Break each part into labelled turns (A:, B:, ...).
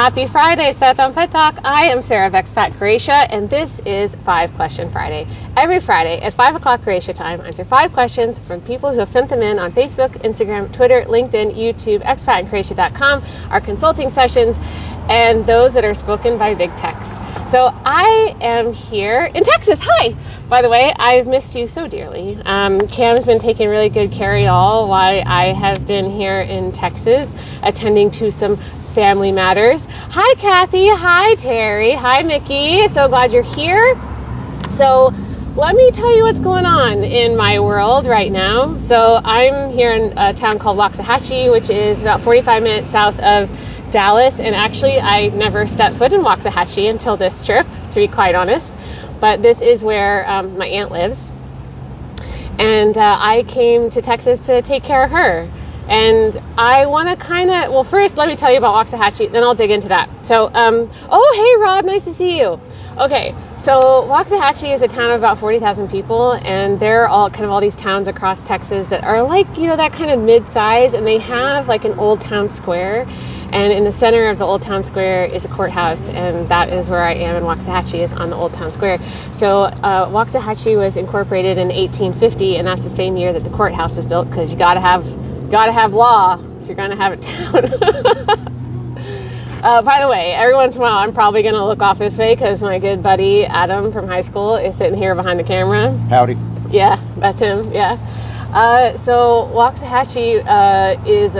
A: Happy Friday, Satam Pet Talk. I am Sarah of Expat, Croatia, and this is 5 Question Friday. Every Friday at 5 o'clock Croatia time, I answer 5 questions from people who have sent them in on Facebook, Instagram, Twitter, LinkedIn, YouTube, expatandcroatia.com, our consulting sessions, and those that are spoken by big techs. So I am here in Texas. Hi! By the way, I've missed you so dearly. Cam's been taking really good care of y'all while I have been here in Texas, attending to some family matters. Hi, Kathy. Hi, Terry. Hi, Mickey. So glad you're here. So let me tell you what's going on in my world right now. So I'm here in a town called Waxahachie, which is about 45 minutes south of Dallas. And actually, I never stepped foot in Waxahachie until this trip, to be quite honest. But this is where my aunt lives. And I came to Texas to take care of her. And I want to well, first let me tell you about Waxahachie, then I'll dig into that. So, oh, hey, Rob, nice to see you. Okay, so Waxahachie is a town of about 40,000 people, and they're all these towns across Texas that are like, that kind of mid-size, and they have like an old town square, and in the center of the old town square is a courthouse, and that is where I am in Waxahachie, is on the old town square. So Waxahachie was incorporated in 1850, and that's the same year that the courthouse was built, because you gotta have law if you're gonna have a town. By the way, every once in a while I'm probably gonna look off this way because my good buddy Adam from high school is sitting here behind the camera.
B: Howdy.
A: Yeah, that's him. Yeah. So Waxahachie is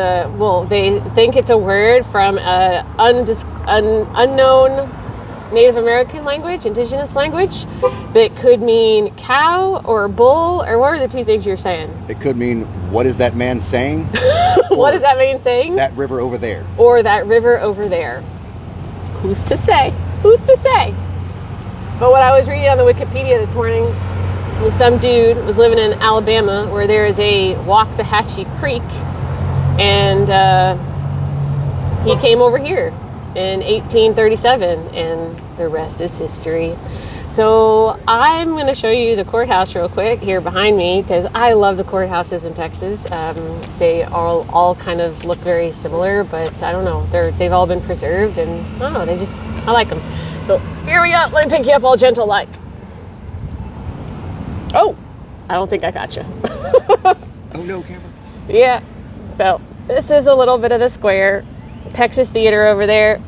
A: they think it's a word from a unknown Native American language, indigenous language, that could mean cow or bull, or what are the two things you're saying?
B: It could mean, what is that man saying?
A: What does that man saying?
B: That river over there.
A: Or that river over there. Who's to say? Who's to say? But what I was reading on the Wikipedia this morning was some dude was living in Alabama where there is a Waxahachie Creek, and he came over here in 1837, and the rest is history. So I'm going to show you the courthouse real quick here behind me, because I love the courthouses in Texas. They all kind of look very similar, but I don't know, they've all been preserved, and I don't know, I like them. So here we go. Let me pick you up all gentle like. Oh, I don't think I got you.
B: Oh no, camera.
A: Yeah. So this is a little bit of the square. Texas Theater over there.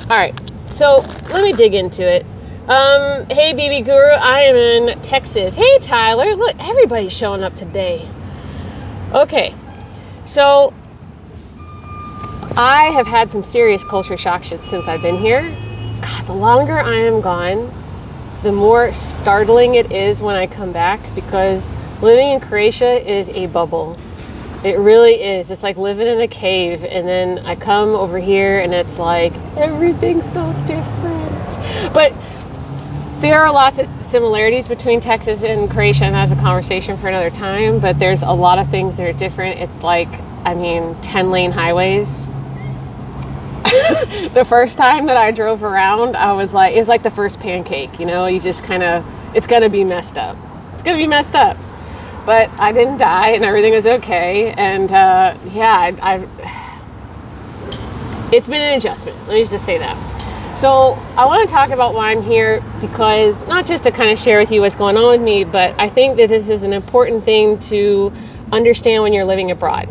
A: All right, so let me dig into it. Hey, BB Guru, I am in Texas. Hey, Tyler, look, everybody's showing up today. Okay, so I have had some serious culture shocks since I've been here. God, the longer I am gone, the more startling it is when I come back, because living in Croatia is a bubble. It really is. It's like living in a cave, and then I come over here and it's like everything's so different. But there are lots of similarities between Texas and Croatia, and that's a conversation for another time, but there's a lot of things that are different. It's like, 10-lane highways. The first time that I drove around, I was like, it was like the first pancake, you just it's going to be messed up. It's going to be messed up. But I didn't die, and everything was okay. And it's been an adjustment. Let me just say that. So I want to talk about why I'm here, because not just to kind of share with you what's going on with me, but I think that this is an important thing to understand when you're living abroad.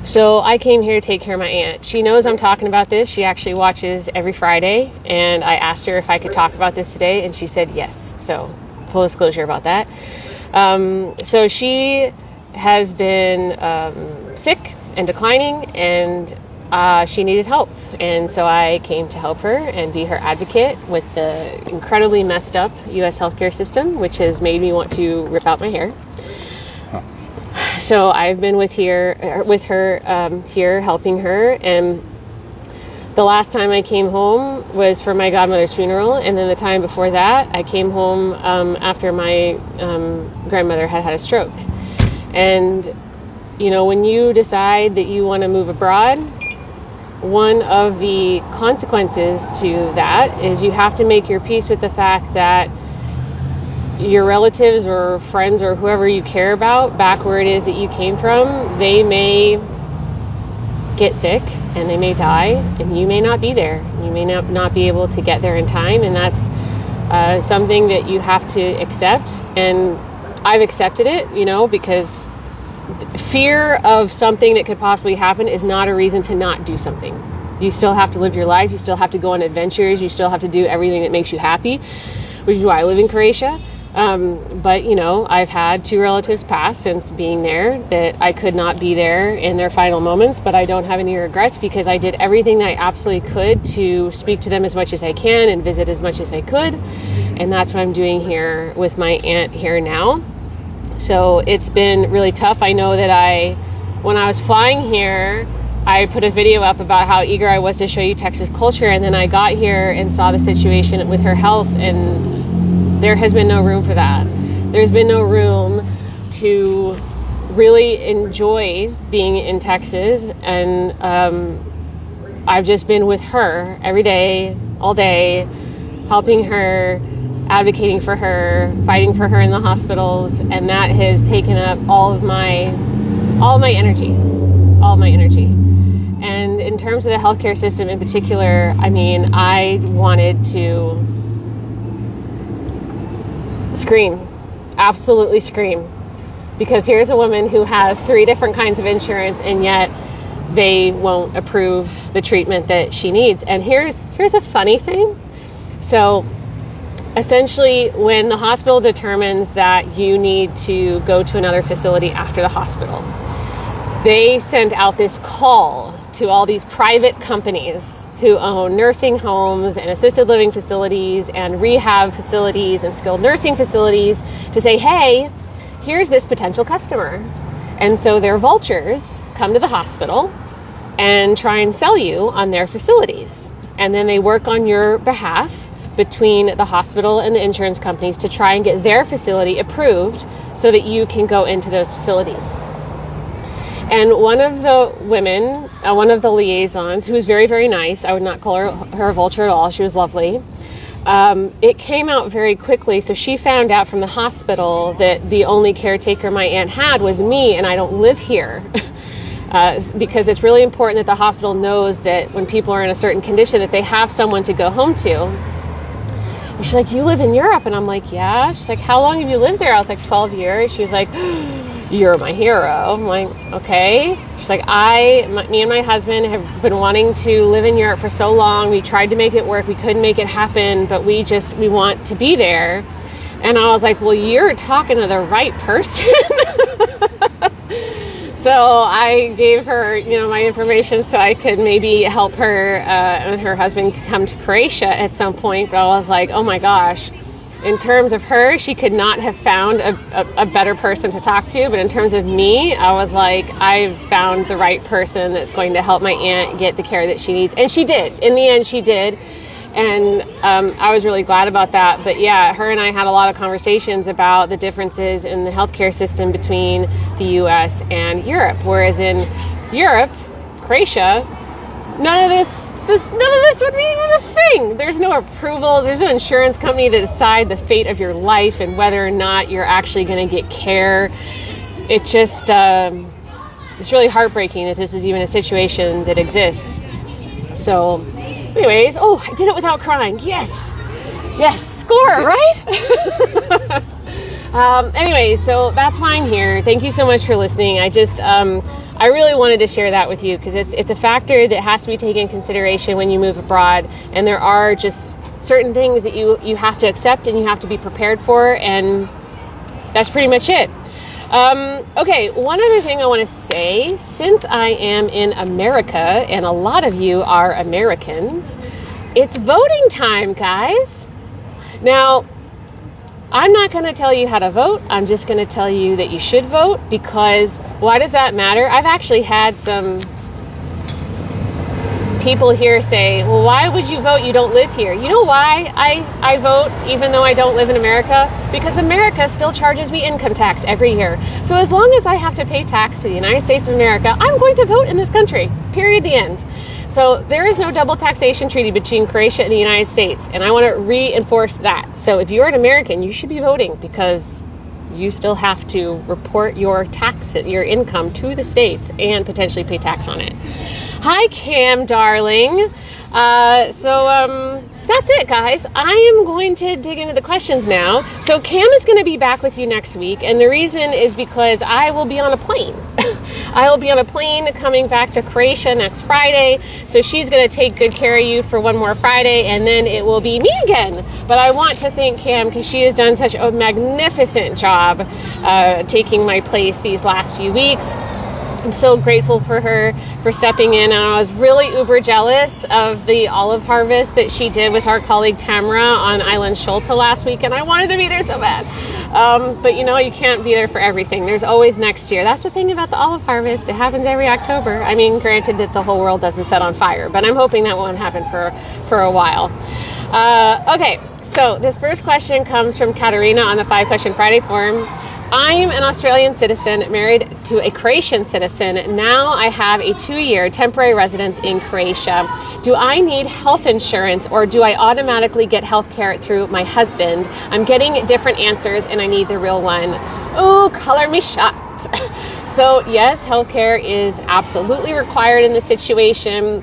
A: So I came here to take care of my aunt. She knows I'm talking about this. She actually watches every Friday, and I asked her if I could talk about this today, and she said yes. So full disclosure about that. So she has been sick and declining, and she needed help. And so I came to help her and be her advocate with the incredibly messed up U.S. healthcare system, which has made me want to rip out my hair. So I've been with her here, helping her. And the last time I came home was for my godmother's funeral, and then the time before that, I came home after my grandmother had a stroke. And, when you decide that you want to move abroad, one of the consequences to that is you have to make your peace with the fact that your relatives or friends or whoever you care about back where it is that you came from, they may get sick and they may die, and you may not be there. You may not be able to get there in time, and that's something that you have to accept. And I've accepted it, because fear of something that could possibly happen is not a reason to not do something. You still have to live your life. You still have to go on adventures. You still have to do everything that makes you happy, which is why I live in Croatia. But I've had 2 relatives pass since being there that I could not be there in their final moments, but I don't have any regrets because I did everything that I absolutely could to speak to them as much as I can and visit as much as I could. And that's what I'm doing here with my aunt here now. So it's been really tough. I know that when I was flying here, I put a video up about how eager I was to show you Texas culture. And then I got here and saw the situation with her health, and there has been no room for that. There's been no room to really enjoy being in Texas. And I've just been with her every day, all day, helping her, advocating for her, fighting for her in the hospitals. And that has taken up all my energy. And in terms of the healthcare system in particular, I wanted to scream, absolutely scream, because here's a woman who has 3 different kinds of insurance, and yet they won't approve the treatment that she needs. And here's a funny thing. So essentially, when the hospital determines that you need to go to another facility after the hospital, they send out this call to all these private companies who own nursing homes and assisted living facilities and rehab facilities and skilled nursing facilities to say, hey, here's this potential customer. And so their vultures come to the hospital and try and sell you on their facilities. And then they work on your behalf between the hospital and the insurance companies to try and get their facility approved so that you can go into those facilities. And one of the women, one of the liaisons, who was very, very nice, I would not call her a vulture at all, she was lovely, it came out very quickly. So she found out from the hospital that the only caretaker my aunt had was me, and I don't live here. Because it's really important that the hospital knows that when people are in a certain condition that they have someone to go home to. And she's like, you live in Europe? And I'm like, yeah. She's like, how long have you lived there? I was like, 12 years. She was like, you're my hero. I'm like, okay. She's like, me and my husband have been wanting to live in Europe for so long. We tried to make it work. We couldn't make it happen, but we want to be there. And I was like, well, you're talking to the right person. So I gave her, my information so I could maybe help her and her husband come to Croatia at some point. But I was like, oh my gosh. In terms of her, she could not have found a better person to talk to. But in terms of me, I was like, I've found the right person that's going to help my aunt get the care that she needs. And she did. In the end, she did. And I was really glad about that. But yeah, her and I had a lot of conversations about the differences in the healthcare system between the U.S. and Europe. Whereas in Europe, Croatia, none of this would be even a thing. There's no approvals. There's no insurance company to decide the fate of your life and whether or not you're actually going to get care. It just, it's really heartbreaking that this is even a situation that exists. So anyways, I did it without crying. Yes, score, right? Anyway, so that's why I'm here. Thank you so much for listening. I really wanted to share that with you because it's a factor that has to be taken into consideration when you move abroad. And there are just certain things that you have to accept and you have to be prepared for. And that's pretty much it. Okay, one other thing I want to say, since I am in America and a lot of you are Americans, it's voting time, guys. Now, I'm not going to tell you how to vote. I'm just going to tell you that you should vote because why does that matter? I've actually had some people here say, well, why would you vote? You don't live here. You know why I vote even though I don't live in America? Because America still charges me income tax every year. So as long as I have to pay tax to the United States of America, I'm going to vote in this country. Period. The end. So there is no double taxation treaty between Croatia and the United States. And I want to reinforce that. So if you're an American, you should be voting because you still have to report your income to the States and potentially pay tax on it. Hi, Cam, darling. That's it, guys. I am going to dig into the questions now. So Cam is going to be back with you next week, and the reason is because I will be on a plane. I will be on a plane coming back to Croatia next Friday, so she's going to take good care of you for one more Friday, and then it will be me again. But I want to thank Cam because she has done such a magnificent job taking my place these last few weeks. I'm so grateful for her for stepping in, and I was really uber jealous of the olive harvest that she did with our colleague Tamara on Island Schulte last week, and I wanted to be there so bad. But you can't be there for everything. There's always next year. That's the thing about the olive harvest. It happens every October. I mean, granted that the whole world doesn't set on fire, but I'm hoping that won't happen for a while. Okay, so this first question comes from Katerina on the 5 Question Friday forum. I'm an Australian citizen married to a Croatian citizen. Now I have a 2-year temporary residence in Croatia. Do I need health insurance, or do I automatically get health care through my husband? I'm getting different answers and I need the real one. Oh, color me shocked. So yes, health care is absolutely required in this situation.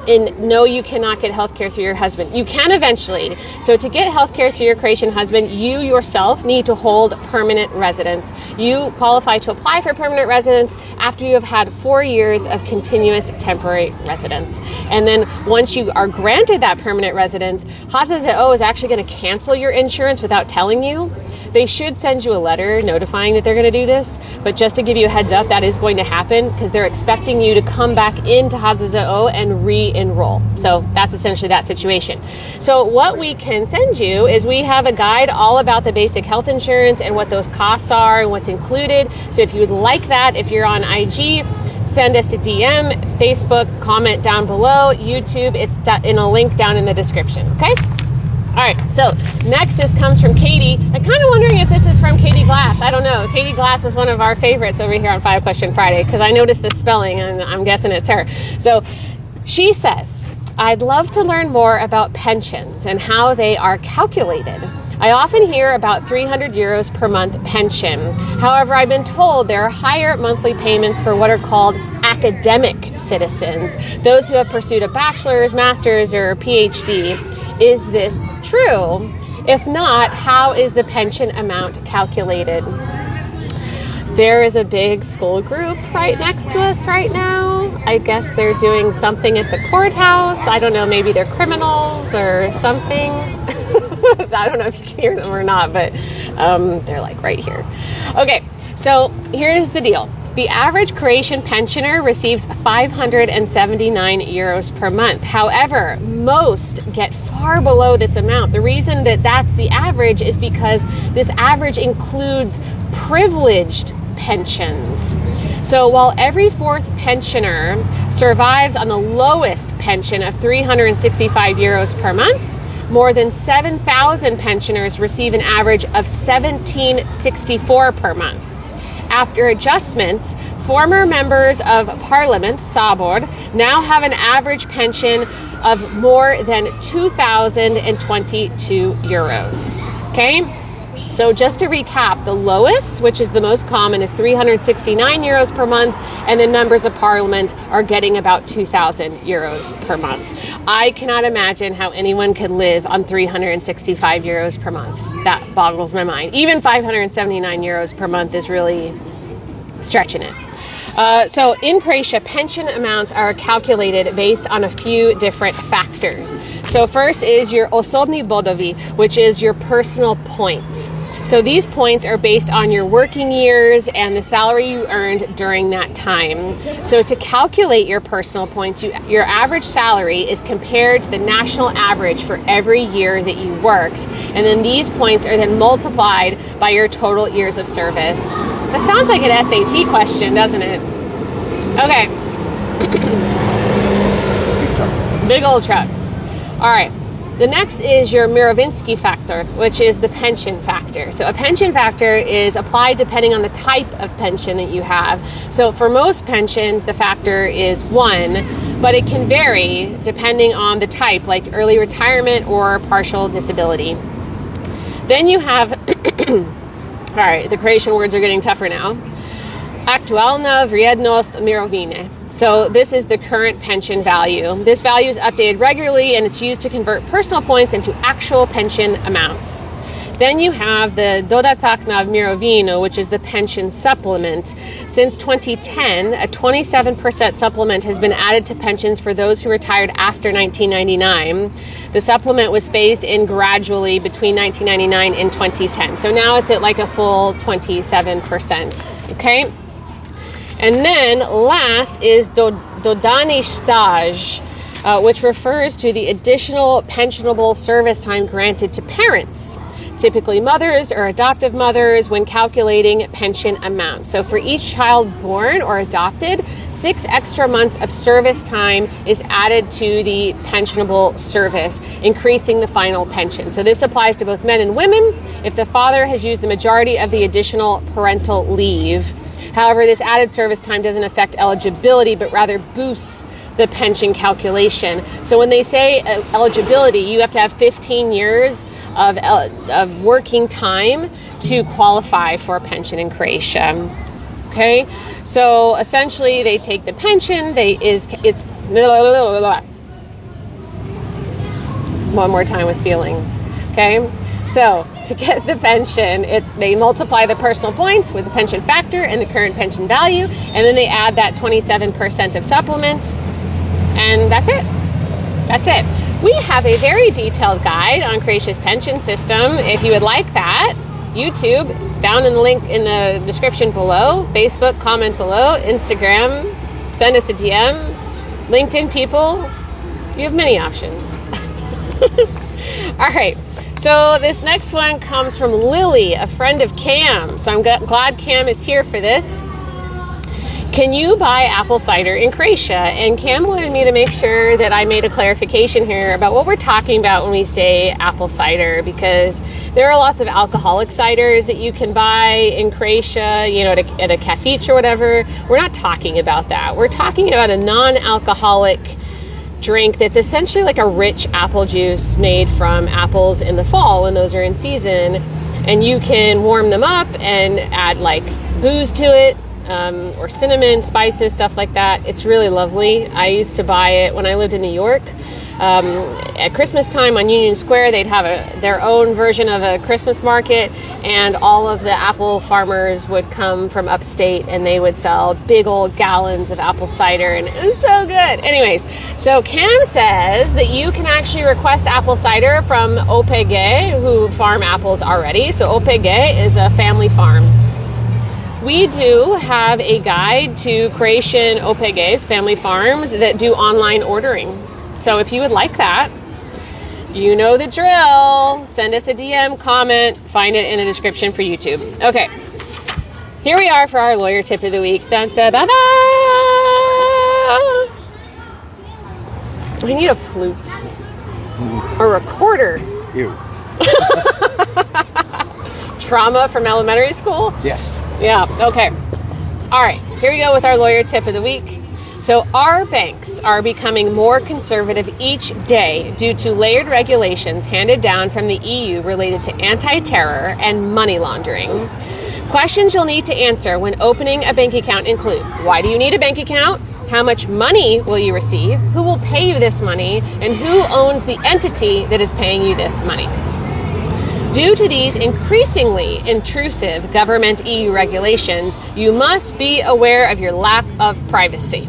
A: And no, you cannot get healthcare through your husband. You can eventually. So to get healthcare through your Croatian husband, you yourself need to hold permanent residence. You qualify to apply for permanent residence after you have had 4 years of continuous temporary residence. And then once you are granted that permanent residence, HZZO is actually going to cancel your insurance without telling you. They should send you a letter notifying that they're going to do this, but just to give you a heads up, that is going to happen because they're expecting you to come back into HZZO and re-enroll. So that's essentially that situation. So what we can send you is we have a guide all about the basic health insurance and what those costs are and what's included. So if you would like that, if you're on IG, send us a DM, Facebook, comment down below, YouTube, it's in a link down in the description, okay? All right, so next this comes from Katie. I'm kind of wondering if this is from Katie Glass. I don't know. Katie Glass is one of our favorites over here on 5 Question Friday because I noticed the spelling and I'm guessing it's her. So she says, I'd love to learn more about pensions and how they are calculated. I often hear about 300 euros per month pension. However, I've been told there are higher monthly payments for what are called academic citizens, those who have pursued a bachelor's, master's, or PhD. Is this true? If not, how is the pension amount calculated? There is a big school group right next to us right now. I guess they're doing something at the courthouse. I don't know, maybe they're criminals or something. I don't know if you can hear them or not, but they're like right here. Okay, so here's the deal. The average Croatian pensioner receives 579 euros per month. However, most get far below this amount. The reason that that's the average is because this average includes privileged pensions. So while every 4th pensioner survives on the lowest pension of 365 euros per month, more than 7,000 pensioners receive an average of 1764 per month. After adjustments, former members of Parliament, Sabor, now have an average pension of more than 2,022 euros. Okay? So just to recap, the lowest, which is the most common, is 369 euros per month, and then members of Parliament are getting about 2,000 euros per month. I cannot imagine how anyone could live on 365 euros per month. That boggles my mind. Even 579 euros per month is really stretching it. So in Croatia, pension amounts are calculated based on a few different factors. So first is your osobni bodovi, which is your personal points. So these points are based on your working years and the salary you earned during that time. So to calculate your personal points, your average salary is compared to the national average for every year that you worked. And then these points are then multiplied by your total years of service. That sounds like an SAT question, doesn't it? Okay. Big old truck. All right. The next is your Mirovinski factor, which is the pension factor. So a pension factor is applied depending on the type of pension that you have. So for most pensions, the factor is 1, but it can vary depending on the type, like early retirement or partial disability. Then you have, all right, the Croatian words are getting tougher now. Aktualna vrijednost mirovine. So this is the current pension value. This value is updated regularly, and it's used to convert personal points into actual pension amounts. Then you have the dodatak na mirovinu, which is the pension supplement. Since 2010, a 27% supplement has been added to pensions for those who retired after 1999. The supplement was phased in gradually between 1999 and 2010. So now it's at like a full 27%. Okay? And then last is dodani staj, which refers to the additional pensionable service time granted to parents, typically mothers or adoptive mothers, when calculating pension amounts. So for each child born or adopted, 6 extra months of service time is added to the pensionable service, increasing the final pension. So this applies to both men and women if the father has used the majority of the additional parental leave. However, this added service time doesn't affect eligibility, but rather boosts the pension calculation. So when they say eligibility, you have to have 15 years of working time to qualify for a pension in Croatia. Okay, so essentially they take the pension. It's one more time with feeling. Okay. So to get the pension, they multiply the personal points with the pension factor and the current pension value, and then they add that 27% of supplement, and that's it. That's it. We have a very detailed guide on Croatia's pension system. If you would like that, YouTube, it's down in the link in the description below. Facebook, comment below. Instagram, send us a DM. LinkedIn people, you have many options. All right. So this next one comes from Lily, a friend of Cam. So I'm glad Cam is here for this. Can you buy apple cider in Croatia? And Cam wanted me to make sure that I made a clarification here about what we're talking about when we say apple cider, because there are lots of alcoholic ciders that you can buy in Croatia, you know, at a cafe or whatever. We're not talking about that. We're talking about a non-alcoholic drink that's essentially like a rich apple juice made from apples in the fall when those are in season, and you can warm them up and add like booze to it, or cinnamon, spices, stuff like that. It's really lovely. I used to buy it when I lived in New York. At Christmas time on Union Square, they'd have their own version of a Christmas market, and all of the apple farmers would come from upstate and they would sell big old gallons of apple cider, and it was so good. Anyways, so Cam says that you can actually request apple cider from OPG, who farm apples already. So OPG is a family farm. We do have a guide to Croatian OPGs, family farms, that do online ordering. So if you would like that, you know the drill. Send us a DM, comment, find it in the description for YouTube. Okay, here we are for our lawyer tip of the week. Dun, da, da, da. I need a flute or recorder.
B: Ew.
A: Trauma from elementary school?
B: Yes.
A: Yeah, okay. All right, here we go with our lawyer tip of the week. So our banks are becoming more conservative each day due to layered regulations handed down from the EU related to anti-terror and money laundering. Questions you'll need to answer when opening a bank account include: why do you need a bank account? How much money will you receive? Who will pay you this money? And who owns the entity that is paying you this money? Due to these increasingly intrusive government EU regulations, you must be aware of your lack of privacy.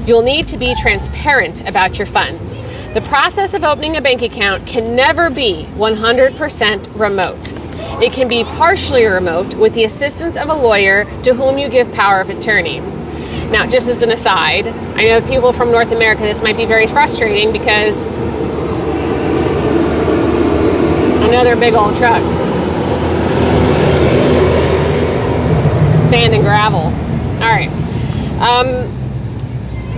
A: You'll need to be transparent about your funds. The process of opening a bank account can never be 100% remote. It can be partially remote with the assistance of a lawyer to whom you give power of attorney. Now, just as an aside, I know people from North America, this might be very frustrating because another big old truck. Sand and gravel. All right.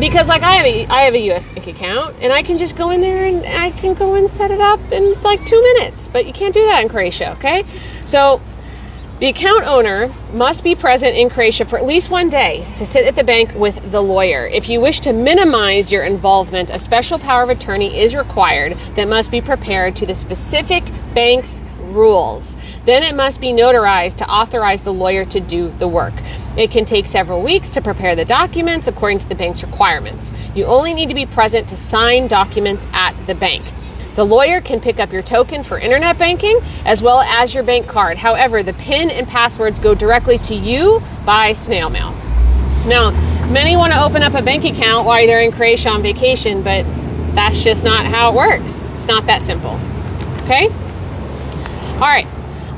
A: Because like I have a US bank account, and I can just go in there and I can go and set it up in like 2 minutes, but you can't do that in Croatia, okay? So the account owner must be present in Croatia for at least 1 day to sit at the bank with the lawyer. If you wish to minimize your involvement, a special power of attorney is required that must be prepared to the specific bank's rules. Then it must be notarized to authorize the lawyer to do the work. It can take several weeks to prepare the documents according to the bank's requirements. You only need to be present to sign documents at the bank. The lawyer can pick up your token for internet banking as well as your bank card. However, the PIN and passwords go directly to you by snail mail. Now, many want to open up a bank account while they're in Croatia on vacation, but that's just not how it works. It's not that simple. Okay? All right.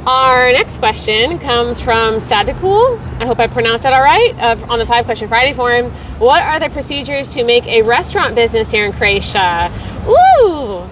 A: Our next question comes from Sadikul. I hope I pronounced that all right. On the 5 Question Friday forum. What are the procedures to make a restaurant business here in Croatia? Ooh!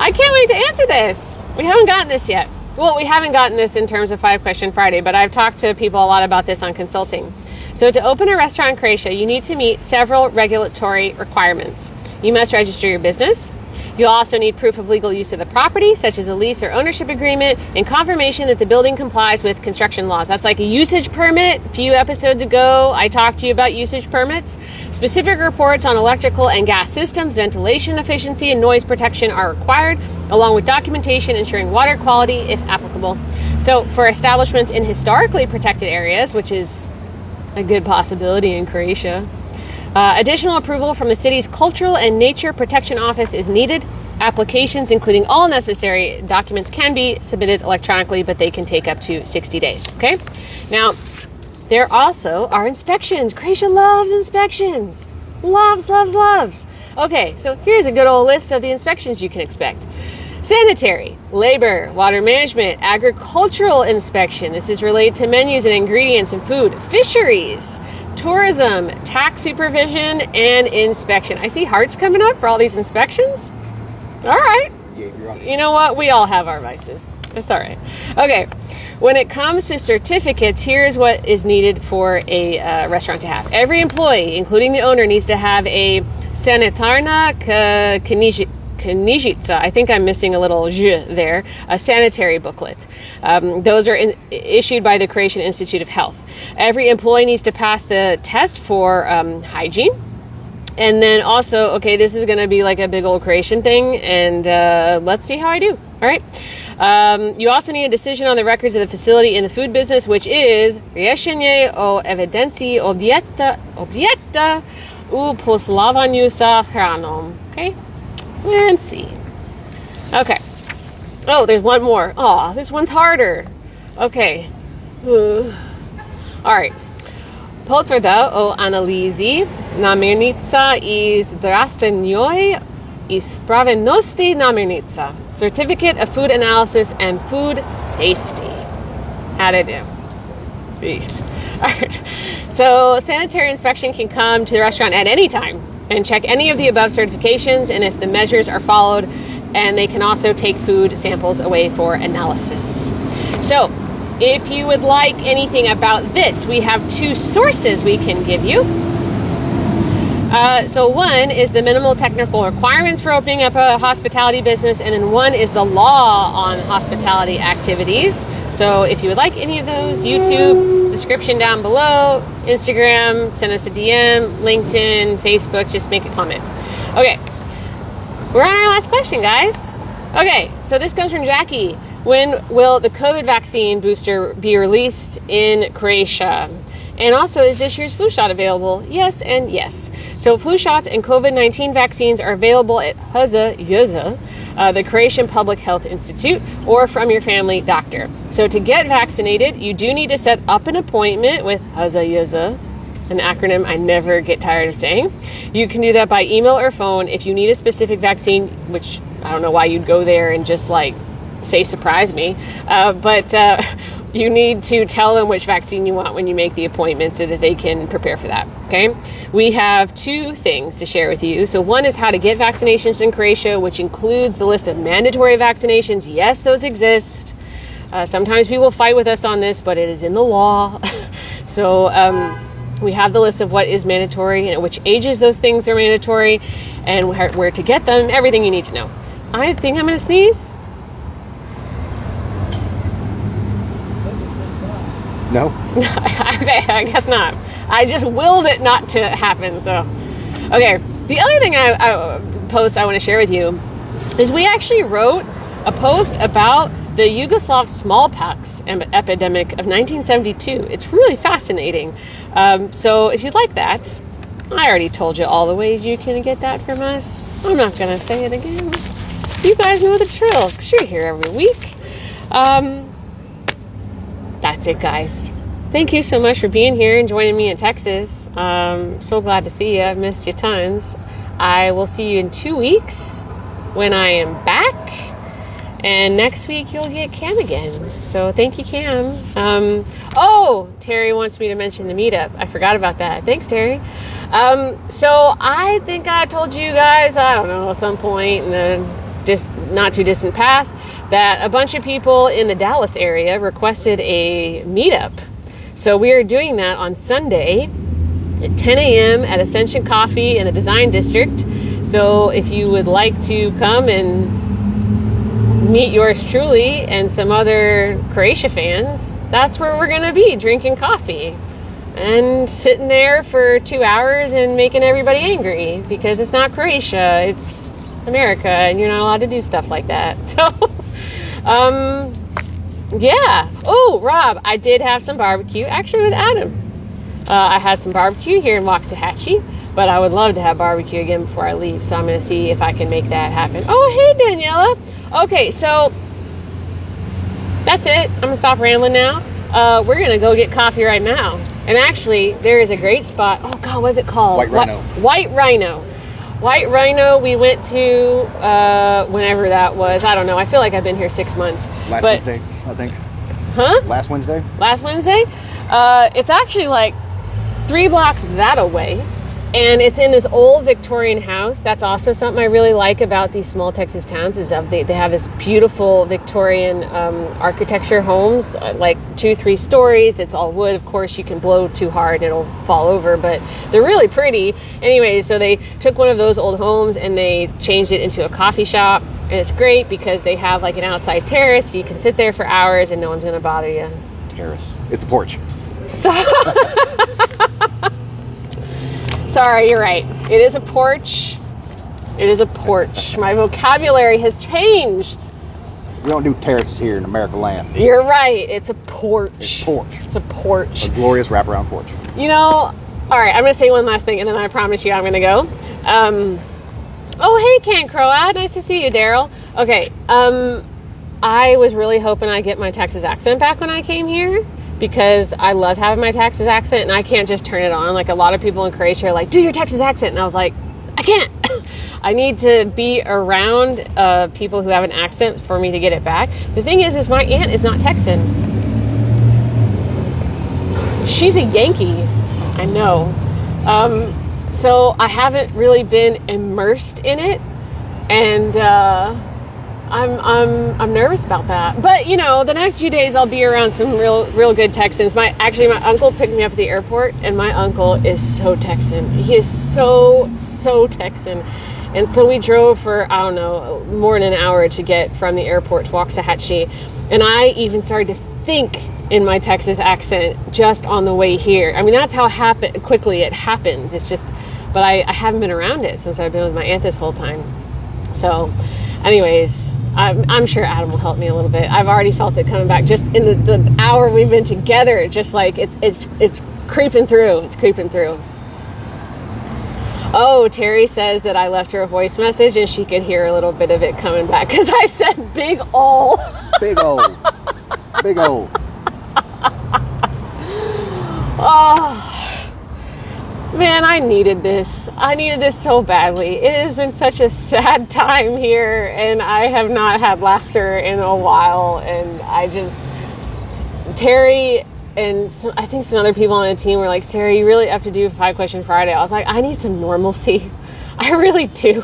A: I can't wait to answer this. We haven't gotten this yet. Well, we haven't gotten this in terms of 5 Question Friday, but I've talked to people a lot about this on consulting. So to open a restaurant in Croatia, you need to meet several regulatory requirements. You must register your business. You'll also need proof of legal use of the property, such as a lease or ownership agreement, and confirmation that the building complies with construction laws. That's like a usage permit. A few episodes ago, I talked to you about usage permits. Specific reports on electrical and gas systems, ventilation efficiency, and noise protection are required, along with documentation ensuring water quality if applicable. So for establishments in historically protected areas, which is a good possibility in Croatia, additional approval from the city's Cultural and Nature Protection Office is needed. Applications, including all necessary documents, can be submitted electronically, but they can take up to 60 days. Okay? Now, there also are inspections. Croatia loves inspections. Loves, loves, loves. Okay, so here's a good old list of the inspections you can expect. Sanitary, labor, water management, agricultural inspection. This is related to menus and ingredients and food. Fisheries, tourism, tax supervision, and inspection. I see hearts coming up for all these inspections. All right. You know what? We all have our vices. It's all right. Okay. When it comes to certificates, here's what is needed for a restaurant to have. Every employee, including the owner, needs to have a sanitarna knjižica. I think I'm missing a little zh there. A sanitary booklet. Those are issued by the Croatian Institute of Health. Every employee needs to pass the test for hygiene. And then also, okay, this is going to be like a big old Croatian thing, and let's see how I do. All right. You also need a decision on the records of the facility in the food business, which is rješenje o evidenciji objekta u poslovanju sa hranom. Okay. And see. Okay. Oh, there's one more. Oh, this one's harder. Okay. All right. Potvrda o analizi namirnica I zdravstvenoj ispravnosti namirnica. Certificate of Food Analysis and Food Safety. How'd I do? All right. So sanitary inspection can come to the restaurant at any time and check any of the above certifications and if the measures are followed, and they can also take food samples away for analysis. So if you would like anything about this, we have 2 sources we can give you. So one is the minimal technical requirements for opening up a hospitality business, and then one is the law on hospitality activities. So if you would like any of those, YouTube, description down below, Instagram, send us a DM, LinkedIn, Facebook, just make a comment. Okay, we're on our last question, guys. Okay, so this comes from Jackie. When will the COVID vaccine booster be released in Croatia? And also, is this year's flu shot available? Yes and yes. So flu shots and COVID-19 vaccines are available at Waxahachie, the Croatian Public Health Institute, or from your family doctor. So to get vaccinated, you do need to set up an appointment with Waxahachie, an acronym I never get tired of saying. You can do that by email or phone if you need a specific vaccine, which I don't know why you'd go there and just like say surprise me, but you need to tell them which vaccine you want when you make the appointment so that they can prepare for that. Okay. We have 2 things to share with you. So one is how to get vaccinations in Croatia, which includes the list of mandatory vaccinations. Yes, those exist. Sometimes people fight with us on this, but it is in the law. So we have the list of what is mandatory and at which ages those things are mandatory and where to get them, everything you need to know. I think I'm going to sneeze.
B: No?
A: Okay, I guess not. I just willed it not to happen, so. Okay, the other thing I want to share with you is we actually wrote a post about the Yugoslav smallpox epidemic of 1972. It's really fascinating. So if you'd like that, I already told you all the ways you can get that from us. I'm not going to say it again. You guys know the drill, 'cause you're here every week. That's it, guys. Thank you so much for being here and joining me in Texas. So glad to see you. I've missed you tons. I will see you in 2 weeks when I am back. And next week you'll get Cam again. So thank you, Cam. Terry wants me to mention the meetup. I forgot about that. Thanks, Terry. So I think I told you guys, I don't know, at some point in the not too distant past, that a bunch of people in the Dallas area requested a meetup. So we are doing that on Sunday at 10 a.m. at Ascension Coffee in the Design District. So if you would like to come and meet yours truly and some other Croatia fans, that's where we're going to be, drinking coffee and sitting there for 2 hours and making everybody angry because it's not Croatia, it's America, and you're not allowed to do stuff like that. So, yeah. Oh, Rob, I did have some barbecue, actually with Adam. I had some barbecue here in Waxahachie, but I would love to have barbecue again before I leave, so I'm going to see if I can make that happen. Oh, hey, Daniela. Okay, so that's it. I'm going to stop rambling now. We're going to go get coffee right now. And actually, there is a great spot. Oh, God, what's it called?
B: White Rhino.
A: White Rhino. White Rhino, we went to whenever that was. I don't know. I feel like I've been here 6 months.
B: Last Wednesday, I think.
A: Huh?
B: Last Wednesday?
A: Last Wednesday? It's actually like 3 blocks that away. And it's in this old Victorian house. That's also something I really like about these small Texas towns is that they have this beautiful Victorian architecture homes, like 2-3 stories. It's all wood. Of course, you can blow too hard and it'll fall over, but they're really pretty. Anyways, so they took one of those old homes and they changed it into a coffee shop. And it's great because they have like an outside terrace. So you can sit there for hours and no one's going to bother you.
B: Terrace. It's a porch.
A: So... Sorry, you're right. It is a porch. It is a porch. My vocabulary has changed.
B: We don't do terraces here in America land.
A: You're right. It's a porch.
B: It's a porch.
A: It's a porch.
B: A glorious wraparound porch.
A: You know, all right, I'm going to say one last thing, and then I promise you I'm going to go. Oh, hey, Can Croat. Nice to see you, Daryl. Okay, I was really hoping I'd get my Texas accent back when I came here, because I love having my Texas accent and I can't just turn it on. Like a lot of people in Croatia are like, do your Texas accent. And I was like, I can't. I need to be around people who have an accent for me to get it back. The thing is my aunt is not Texan. She's a Yankee. I know. So I haven't really been immersed in it. And, I'm nervous about that, but you know, the next few days I'll be around some real good Texans. My uncle picked me up at the airport, and my uncle is so Texan. He is so Texan, and so we drove for I don't know more than an hour to get from the airport to Waxahachie, and I even started to think in my Texas accent just on the way here. I mean, that's how quickly it happens. It's just, but I haven't been around it since I've been with my aunt this whole time. So, anyways. I'm sure Adam will help me a little bit. I've already felt it coming back just in the hour we've been together. Just like it's creeping through. It's creeping through. Oh, Terry says that I left her a voice message and she could hear a little bit of it coming back because I said big ol'.
B: Big ol'. Big ol'.
A: Oh. Man, I needed this. I needed this so badly. It has been such a sad time here, and I have not had laughter in a while. And Terry and I think some other people on the team were like, Sarah, you really have to do 5 Question Friday. I was like, I need some normalcy. I really do.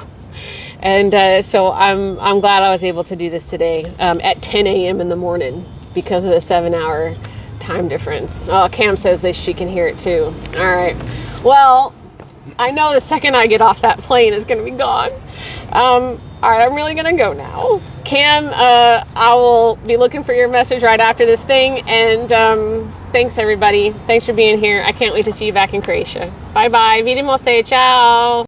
A: And so I'm glad I was able to do this today at 10 a.m. in the morning because of the 7-hour time difference. Oh, Cam says that she can hear it too. All right. Well, I know the second I get off that plane is going to be gone. All right, I'm really going to go now. Cam, I will be looking for your message right after this thing. And thanks, everybody. Thanks for being here. I can't wait to see you back in Croatia. Bye-bye. Vidimo se. Ciao.